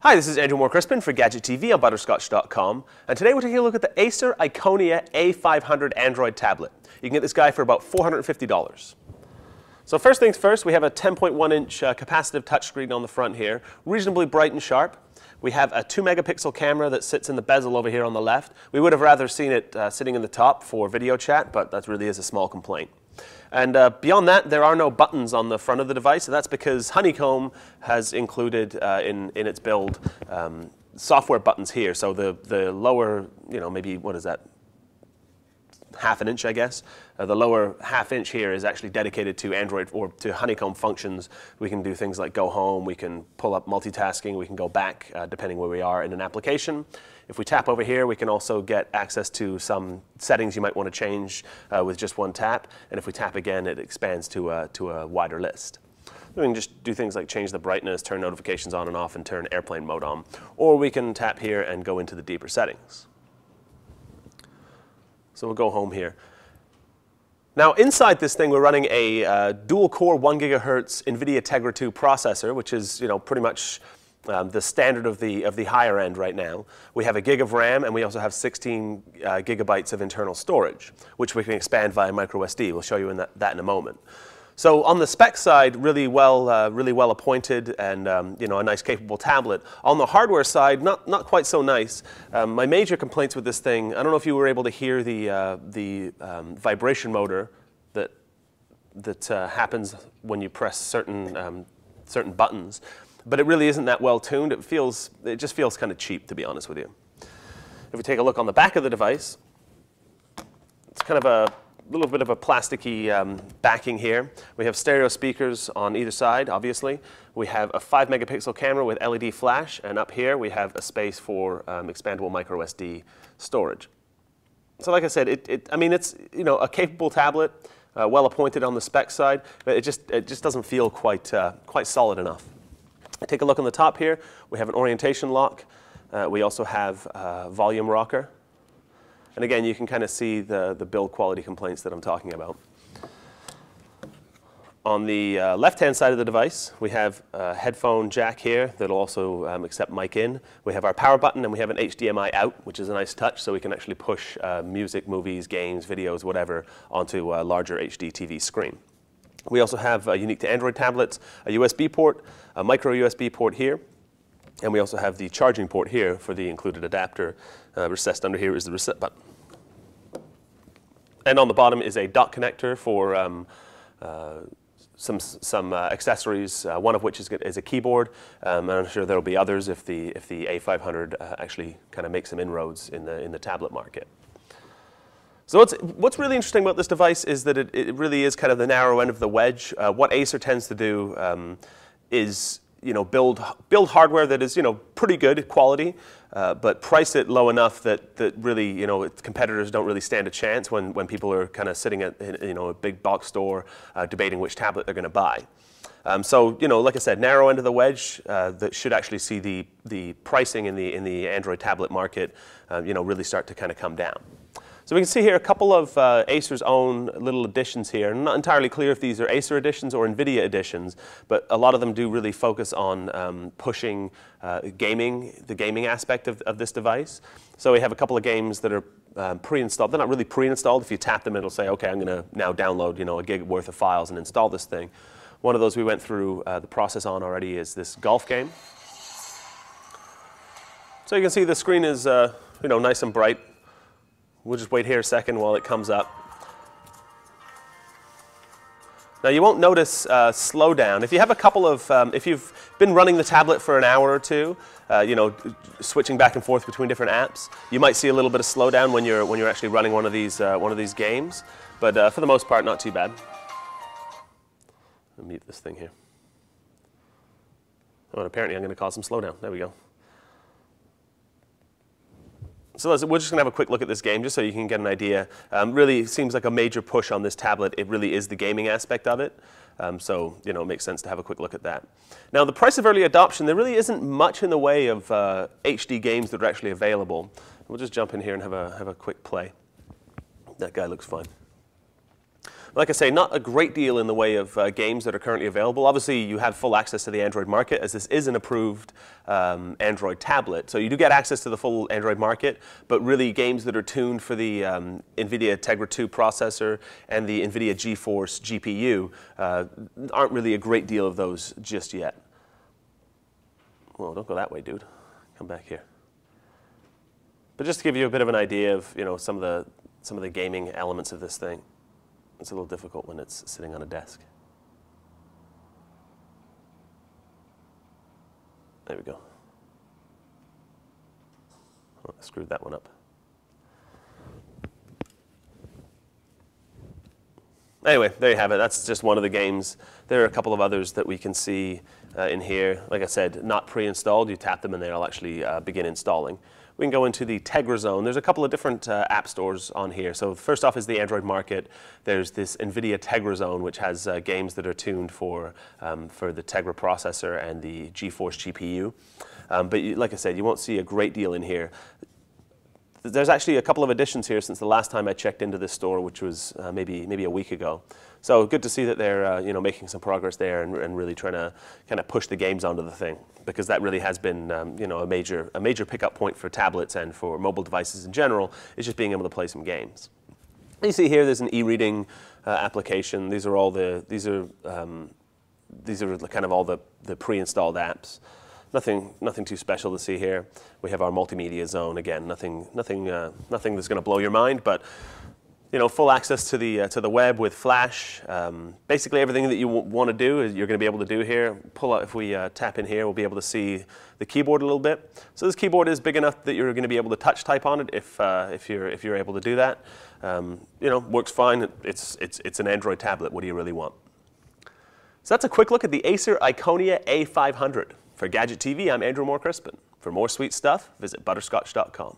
Hi, this is Andrew Moore-Crispin for Gadget TV on Butterscotch.com, and today we're taking a look at the Acer Iconia A500 Android tablet. You can get this guy for about $450. So first things first, we have a 10.1-inch capacitive touchscreen on the front here, reasonably bright and sharp. We have a 2-megapixel camera that sits in the bezel over here on the left. We would have rather seen it sitting in the top for video chat, but that really is a small complaint. And beyond that, there are no buttons on the front of the device, and that's because Honeycomb has included in its build software buttons here. So the lower, maybe, what is that, half an inch, I guess. The lower half inch here is actually dedicated to Android or to Honeycomb Functions. We can do things like go home, we can pull up multitasking, we can go back depending where we are in an application. If we tap over here, we can also get access to some settings you might want to change with just one tap. And if we tap again, it expands to a wider list. We can just do things like change the brightness, turn notifications on and off, and turn airplane mode on. Or we can tap here and go into the deeper settings. So we'll go home here. Now inside this thing, we're running a dual-core 1 gigahertz NVIDIA Tegra 2 processor, which is pretty much the standard of the higher end right now. We have a gig of RAM, and we also have 16 gigabytes of internal storage, which we can expand via micro SD. We'll show you that in a moment. So on the spec side, really well appointed, and a nice capable tablet. On the hardware side, not quite so nice. My major complaints with this thing, I don't know if you were able to hear the vibration motor that happens when you press certain buttons, but it really isn't that well tuned. It just feels kind of cheap, to be honest with you. If we take a look on the back of the device, it's kind of a little bit of a plasticky backing here. We have stereo speakers on either side, obviously. We have a 5-megapixel camera with LED flash, and up here we have a space for expandable micro SD storage. So like I said, it's a capable tablet, well appointed on the spec side, but it just doesn't feel quite solid enough. Take a look on the top here. We have an orientation lock. We also have a volume rocker. And again, you can kind of see the build quality complaints that I'm talking about. On the left-hand side of the device, we have a headphone jack here that'll also accept mic in. We have our power button, and we have an HDMI out, which is a nice touch, so we can actually push music, movies, games, videos, whatever, onto a larger HD TV screen. We also have, unique to Android tablets, a USB port, a micro USB port here, and we also have the charging port here for the included adapter. Recessed under here is the reset button. And on the bottom is a dock connector for some accessories, one of which is a keyboard. And I'm sure there will be others if the A500 actually kind of makes some inroads in the tablet market. So what's really interesting about this device is that it really is kind of the narrow end of the wedge. What Acer tends to do is build hardware that is pretty good quality, but price it low enough that really competitors don't really stand a chance when people are kind of sitting at a big box store debating which tablet they're going to buy. So like I said, narrow end of the wedge that should actually see the pricing in the Android tablet market really start to kind of come down. So we can see here a couple of Acer's own little additions here. I'm not entirely clear if these are Acer editions or NVIDIA editions, but a lot of them do really focus on pushing the gaming aspect of this device. So we have a couple of games that are pre-installed. They're not really pre-installed. If you tap them, it'll say, okay, I'm going to now download a gig worth of files and install this thing. One of those we went through the process on already is this golf game. So you can see the screen is nice and bright. We'll just wait here a second while it comes up. Now you won't notice slowdown. If you have a couple of, if you've been running the tablet for an hour or two, switching back and forth between different apps, you might see a little bit of slowdown when you're actually running one of these games. But for the most part, not too bad. Let me mute this thing here. Oh, and apparently I'm going to cause some slowdown. There we go. So we're just going to have a quick look at this game just so you can get an idea. Really seems like a major push on this tablet. It really is the gaming aspect of it. So it makes sense to have a quick look at that. Now the price of early adoption, there really isn't much in the way of HD games that are actually available. We'll just jump in here and have a quick play. That guy looks fun. Like I say, not a great deal in the way of games that are currently available. Obviously, you have full access to the Android market, as this is an approved Android tablet. So you do get access to the full Android market, but really games that are tuned for the NVIDIA Tegra 2 processor and the NVIDIA GeForce GPU aren't really a great deal of those just yet. Well, don't go that way, dude. Come back here. But just to give you a bit of an idea of some of the gaming elements of this thing. It's a little difficult when it's sitting on a desk. There we go. Oh, I screwed that one up. Anyway, there you have it. That's just one of the games. There are a couple of others that we can see in here. Like I said, not pre-installed. You tap them and they'll actually begin installing. We can go into the Tegra zone. There's a couple of different app stores on here. So first off is the Android market. There's this NVIDIA Tegra zone, which has games that are tuned for the Tegra processor and the GeForce GPU. But like I said, you won't see a great deal in here. There's actually a couple of additions here since the last time I checked into this store, which was maybe a week ago. So good to see that they're making some progress there and really trying to kind of push the games onto the thing, because that really has been a major pickup point for tablets and for mobile devices in general, is just being able to play some games. You see here there's an e-reading application. These are kind of all the pre-installed apps. Nothing too special to see here. We have our multimedia zone again. Nothing that's going to blow your mind, but full access to the web with Flash. Basically everything that you want to do is you're going to be able to do here. Pull out, if we tap in here, we'll be able to see the keyboard a little bit. So this keyboard is big enough that you're going to be able to touch type on it if you're able to do that. Works fine. It's an Android tablet. What do you really want? So that's a quick look at the Acer Iconia A500. For Gadget TV, I'm Andrew Moore Crispin. For more sweet stuff, visit butterscotch.com.